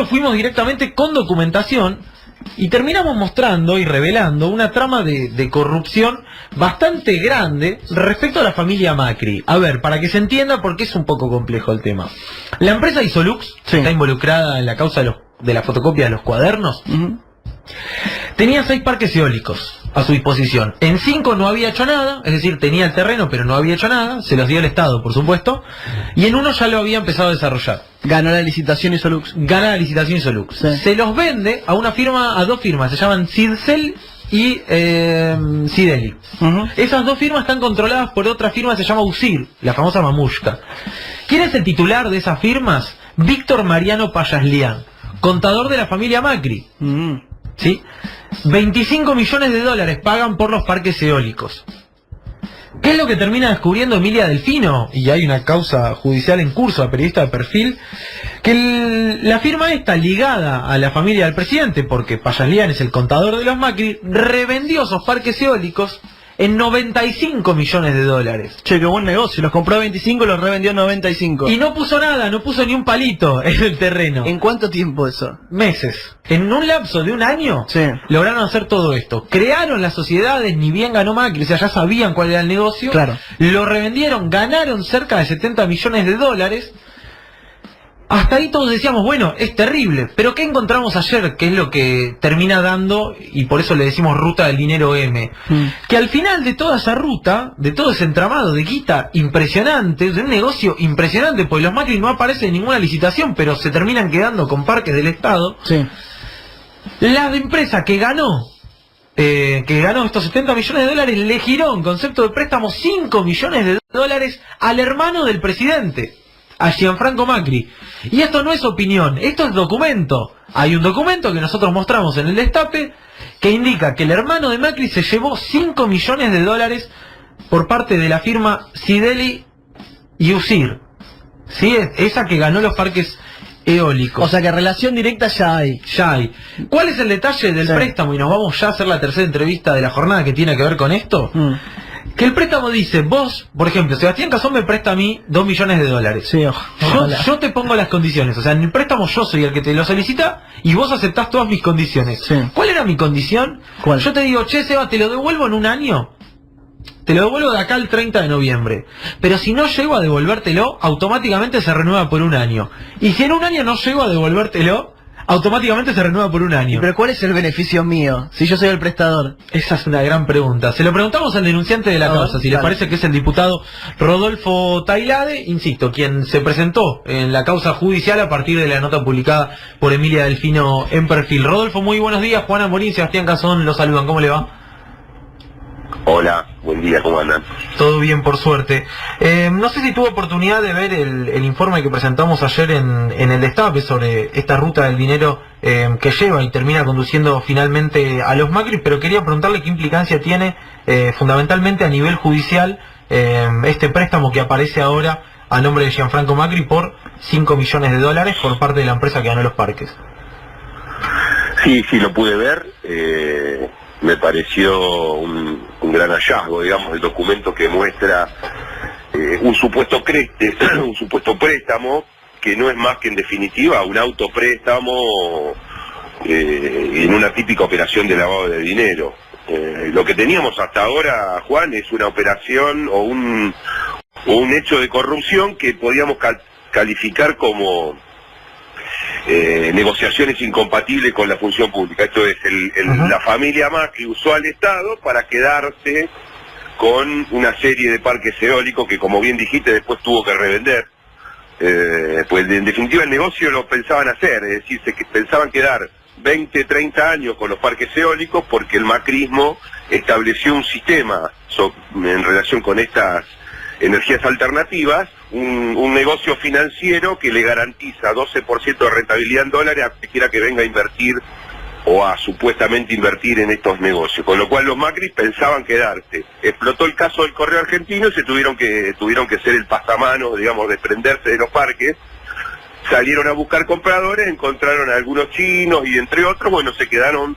nosotros fuimos directamente con documentación y terminamos mostrando y revelando una trama de corrupción bastante grande respecto a la familia Macri. A ver, para que se entienda, porque es un poco complejo el tema. La empresa Isolux, que está involucrada en la causa de la fotocopia de los cuadernos, tenía 6 parques eólicos a su disposición. En 5 no había hecho nada, es decir, tenía el terreno pero no había hecho nada, se los dio el Estado, por supuesto, y en uno ya lo había empezado a desarrollar. Ganó la licitación Isolux. Gana la licitación Isolux. Sí. Se los vende a una firma, a 2 firmas, se llaman Sidcel y Sideli. Esas 2 firmas están controladas por otra firma que se llama USIR, la famosa Mamushka. ¿Quién es el titular de esas firmas? Víctor Mariano Payaslián, contador de la familia Macri. ¿Sí? 25 millones de dólares pagan por los parques eólicos. ¿Qué es lo que termina descubriendo Emilia Delfino? Y hay una causa judicial en curso a periodista de perfil, que la firma esta ligada a la familia del presidente, porque Payaslián es el contador de los Macri, revendió esos parques eólicos en 95 millones de dólares. Che, qué buen negocio, los compró a 25 y los revendió a 95. Y no puso nada, no puso ni un palito en el terreno. ¿En cuánto tiempo eso? Meses. En un lapso de un año, lograron hacer todo esto. Crearon las sociedades, ni bien ganó Macri, o sea, ya sabían cuál era el negocio. Claro. Lo revendieron, ganaron cerca de 70 millones de dólares. Hasta ahí todos decíamos, bueno, es terrible, pero ¿qué encontramos ayer? Que es lo que termina dando, y por eso le decimos ruta del dinero M. Que al final de toda esa ruta, de todo ese entramado de guita impresionante, de un negocio impresionante, porque los Macri no aparecen en ninguna licitación, pero se terminan quedando con parques del Estado. La empresa que ganó estos 70 millones de dólares, le giró en concepto de préstamo 5 millones de dólares al hermano del presidente, a Gianfranco Macri. Y esto no es opinión, esto es documento. Hay un documento que nosotros mostramos en el destape que indica que el hermano de Macri se llevó 5 millones de dólares por parte de la firma Sideli y USIR, ¿sí? Esa que ganó los parques eólicos. O sea que relación directa ya hay. Ya hay. ¿Cuál es el detalle del préstamo? Y nos vamos ya a hacer la tercera entrevista de la jornada que tiene que ver con esto. Que el préstamo dice, vos, por ejemplo, Sebastián Cazón me presta a mí 2 millones de dólares. Sí, yo te pongo las condiciones, o sea, en el préstamo yo soy el que te lo solicita y vos aceptás todas mis condiciones. ¿Cuál era mi condición? ¿Cuál? Yo te digo, che, Seba, te lo devuelvo en un año. Te lo devuelvo de acá al 30 de noviembre. Pero si no llego a devolvértelo, automáticamente se renueva por un año. Y si en un año no llego a devolvértelo, automáticamente se renueva por un año. ¿Pero cuál es el beneficio mío, si yo soy el prestador? Esa es una gran pregunta. Se lo preguntamos al denunciante de la causa, si les parece, que es el diputado Rodolfo Tailade, insisto, quien se presentó en la causa judicial a partir de la nota publicada por Emilia Delfino en perfil. Rodolfo, muy buenos días. Juana Morín, Sebastián Cazón, los saludan. ¿Cómo le va? Hola, buen día, ¿cómo andan? Todo bien, por suerte. No sé si tuvo oportunidad de ver el informe que presentamos ayer en el destape sobre esta ruta del dinero que lleva y termina conduciendo finalmente a los Macri, pero quería preguntarle qué implicancia tiene fundamentalmente a nivel judicial este préstamo que aparece ahora a nombre de Gianfranco Macri por 5 millones de dólares por parte de la empresa que ganó los parques. Sí, lo pude ver. Me pareció un gran hallazgo, digamos, el documento que muestra un supuesto préstamo, que no es más que en definitiva un autopréstamo en una típica operación de lavado de dinero. Lo que teníamos hasta ahora, Juan, es una operación o un hecho de corrupción que podíamos calificar como negociaciones incompatibles con la función pública. Esto es, la familia Macri usó al Estado para quedarse con una serie de parques eólicos que, como bien dijiste, después tuvo que revender. Pues en definitiva el negocio lo pensaban hacer, es decir, pensaban quedar 20, 30 años con los parques eólicos porque el macrismo estableció un sistema en relación con estas energías alternativas, un negocio financiero que le garantiza 12% de rentabilidad en dólares a cualquiera que venga a invertir o a supuestamente invertir en estos negocios, con lo cual los Macri pensaban quedarse. Explotó el caso del Correo Argentino y se tuvieron que ser el pasamanos, digamos, desprenderse de los parques. Salieron a buscar compradores, encontraron a algunos chinos y entre otros, bueno, se quedaron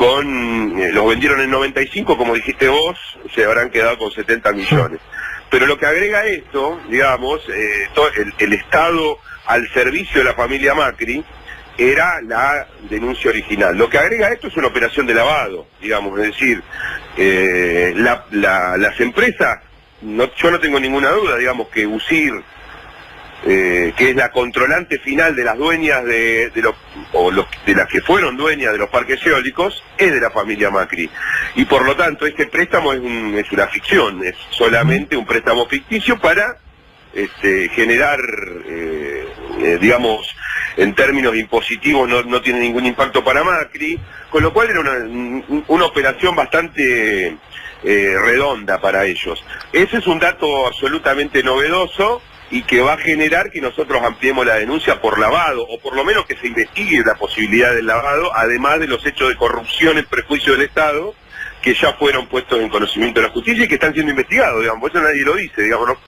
los vendieron en 95, como dijiste vos, se habrán quedado con 70 millones. Pero lo que agrega esto, digamos, el Estado al servicio de la familia Macri, era la denuncia original. Lo que agrega esto es una operación de lavado, digamos, es decir, las empresas, yo no tengo ninguna duda, digamos, que USIR, que es la controlante final de las dueñas de las que fueron dueñas de los parques eólicos, es de la familia Macri. Y por lo tanto, este préstamo es una ficción, es solamente un préstamo ficticio para generar, digamos, en términos impositivos no tiene ningún impacto para Macri, con lo cual era una operación bastante redonda para ellos. Ese es un dato absolutamente novedoso y que va a generar que nosotros ampliemos la denuncia por lavado, o por lo menos que se investigue la posibilidad del lavado, además de los hechos de corrupción en perjuicio del Estado, que ya fueron puestos en conocimiento de la justicia y que están siendo investigados, digamos, por eso nadie lo dice, digamos,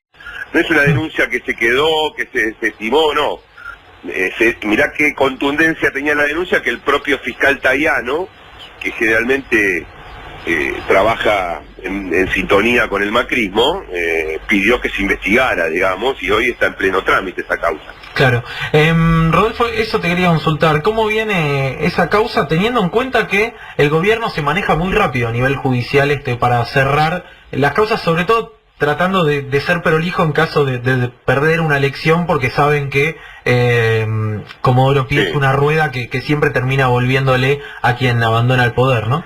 no es una denuncia que se quedó, que se estimó, no. Mirá qué contundencia tenía la denuncia, que el propio fiscal Tayano, que generalmente trabaja en sintonía con el macrismo, pidió que se investigara, digamos, y hoy está en pleno trámite esa causa. Claro. Rodolfo, eso te quería consultar. ¿Cómo viene esa causa teniendo en cuenta que el gobierno se maneja muy rápido a nivel judicial para cerrar las causas, sobre todo tratando de ser prolijo en caso de perder una elección, porque saben que Comodoro Pi es una rueda que siempre termina volviéndole a quien abandona el poder, ¿no?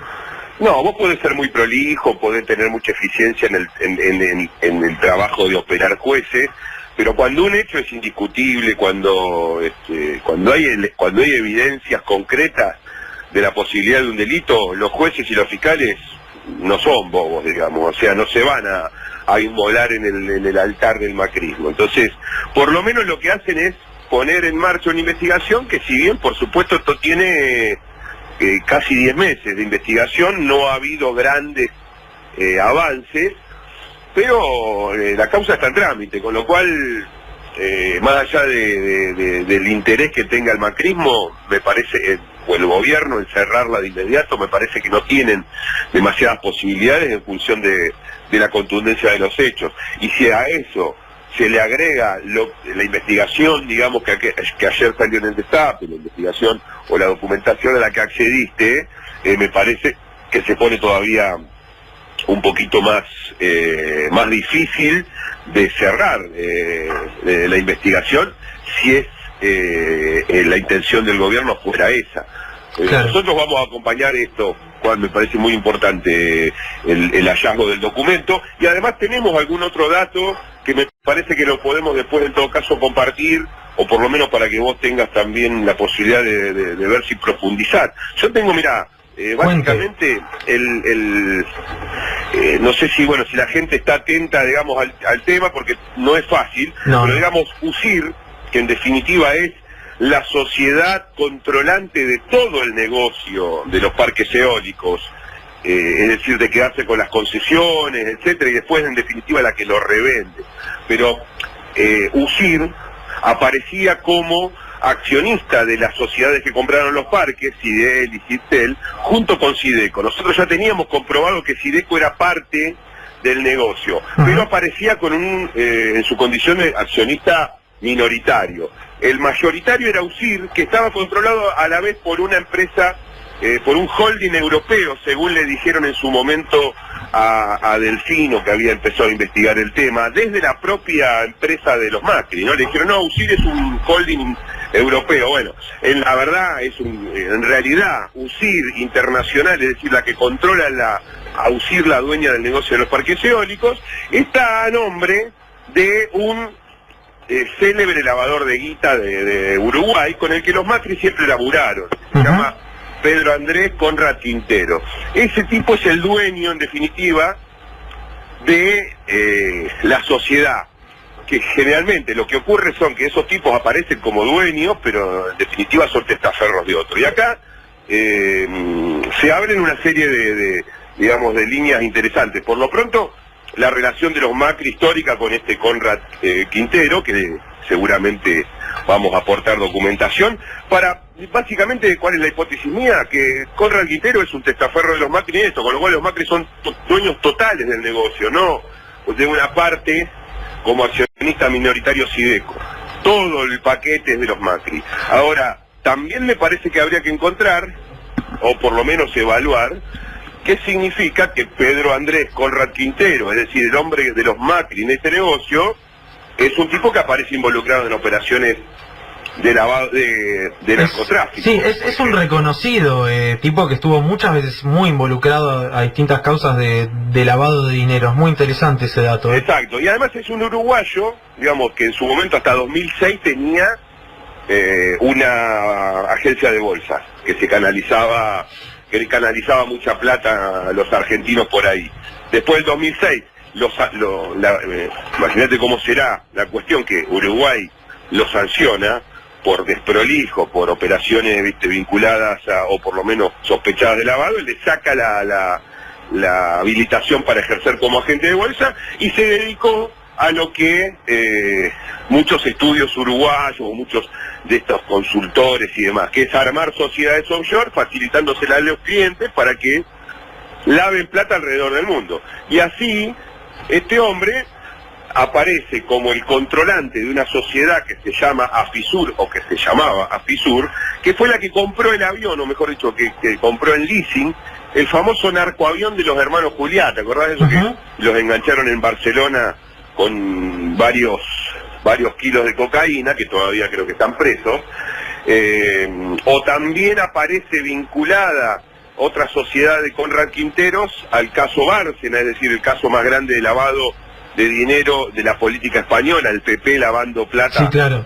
No, vos podés ser muy prolijo, podés tener mucha eficiencia en el trabajo de operar jueces, pero cuando un hecho es indiscutible, cuando hay evidencias concretas de la posibilidad de un delito, los jueces y los fiscales no son bobos, digamos, o sea, no se van a inmolar en el altar del macrismo. Entonces, por lo menos lo que hacen es poner en marcha una investigación que, si bien, por supuesto, esto tiene casi 10 meses de investigación, no ha habido grandes avances, pero la causa está en trámite, con lo cual, más allá del interés que tenga el macrismo, me parece, o el gobierno, en cerrarla de inmediato, me parece que no tienen demasiadas posibilidades en función de la contundencia de los hechos. Y si a eso se le agrega la investigación, digamos, que ayer salió en el destape, la investigación o la documentación a la que accediste, me parece que se pone todavía un poquito más difícil de cerrar la investigación, si es la intención del gobierno fuera esa. Claro. Nosotros vamos a acompañar esto, cual me parece muy importante el hallazgo del documento, y además tenemos algún otro dato que me parece que lo podemos después en todo caso compartir, o por lo menos para que vos tengas también la posibilidad de ver si profundizar. Yo tengo, mirá, básicamente no sé si la gente está atenta, digamos, al tema, porque no es fácil, pero digamos, USIR, que en definitiva es la sociedad controlante de todo el negocio de los parques eólicos, es decir, de quedarse con las concesiones, etcétera, y después en definitiva la que lo revende. Pero USIR aparecía como accionista de las sociedades que compraron los parques, Sidel y Citel, junto con Sideco. Nosotros ya teníamos comprobado que Sideco era parte del negocio, pero aparecía con en su condición de accionista minoritario. El mayoritario era USIR, que estaba controlado a la vez por una empresa, por un holding europeo, según le dijeron en su momento a Delfino, que había empezado a investigar el tema, desde la propia empresa de los Macri, ¿no? Le dijeron, no, USIR es un holding europeo. Bueno, en la verdad, en realidad, USIR internacional, es decir, la que controla a USIR, la dueña del negocio de los parques eólicos, está a nombre de un célebre lavador de guita de Uruguay, con el que los Macri siempre laburaron. Se llama Pedro Andrés Conrad Quintero. Ese tipo es el dueño, en definitiva, de la sociedad, que generalmente lo que ocurre son que esos tipos aparecen como dueños, pero en definitiva son testaferros de otro. Y acá se abren una serie digamos, de líneas interesantes. Por lo pronto, la relación de los Macri histórica con este Conrad Quintero, que seguramente vamos a aportar documentación, para, básicamente, ¿cuál es la hipótesis mía? Que Conrad Quintero es un testaferro de los Macri en esto, con lo cual los Macri son dueños totales del negocio, no de una parte como accionista minoritario Sideco. Todo el paquete es de los Macri. Ahora, también me parece que habría que encontrar, o por lo menos evaluar, qué significa que Pedro Andrés Conrad Quintero, es decir, el hombre de los Macri en este negocio, es un tipo que aparece involucrado en operaciones de lavado de narcotráfico. Sí, es un reconocido tipo que estuvo muchas veces muy involucrado a distintas causas de lavado de dinero. Es muy interesante ese dato. Exacto, y además es un uruguayo, digamos, que en su momento hasta 2006 tenía una agencia de bolsas que le canalizaba mucha plata a los argentinos por ahí. Después del 2006, imagínate cómo será la cuestión, que Uruguay lo sanciona por desprolijo, por operaciones vinculadas o por lo menos sospechadas de lavado, y le saca la habilitación para ejercer como agente de bolsa, y se dedicó a lo que muchos estudios uruguayos, o muchos de estos consultores y demás, que es armar sociedades offshore, facilitándoselas a los clientes para que laven plata alrededor del mundo. Y así, este hombre aparece como el controlante de una sociedad que se llama Afisur, o que se llamaba Afisur, que fue la que compró el avión, o mejor dicho, que compró en leasing, el famoso narcoavión de los hermanos Juliá. ¿Te acordás de eso? Que los engancharon en Barcelona con varios kilos de cocaína, que todavía creo que están presos. O también aparece vinculada otra sociedad de Conrad Quinteros al caso Bárcena, es decir, el caso más grande de lavado de dinero de la política española, el PP lavando plata. Sí, claro.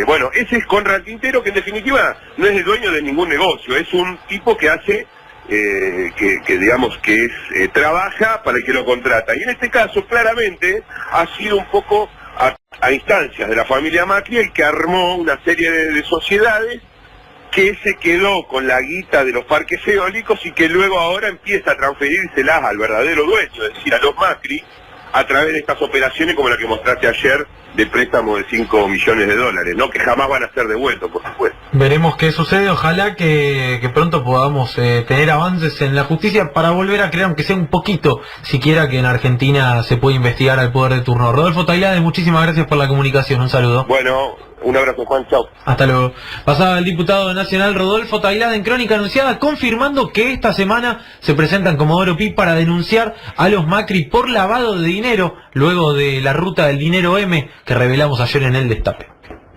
Bueno, ese es Conrad Quintero, que en definitiva no es el dueño de ningún negocio, es un tipo que hace, que digamos que es trabaja para el que lo contrata. Y en este caso, claramente, ha sido un poco a instancias de la familia Macri el que armó una serie de sociedades que se quedó con la guita de los parques eólicos y que luego ahora empieza a transferírselas al verdadero dueño, es decir, a los Macri, a través de estas operaciones como la que mostraste ayer de préstamo de 5 millones de dólares, ¿no? Que jamás van a ser devueltos, por supuesto. Veremos qué sucede, ojalá que pronto podamos tener avances en la justicia para volver a creer, aunque sea un poquito, siquiera, que en Argentina se puede investigar al poder de turno. Rodolfo Tailade, muchísimas gracias por la comunicación, un saludo. Bueno, un abrazo, Juan, chao. Hasta luego. Pasaba el diputado nacional Rodolfo Tailade en Crónica Anunciada, confirmando que esta semana se presenta en Comodoro Pi para denunciar a los Macri por lavado de dinero, luego de la ruta del dinero M que revelamos ayer en el Destape.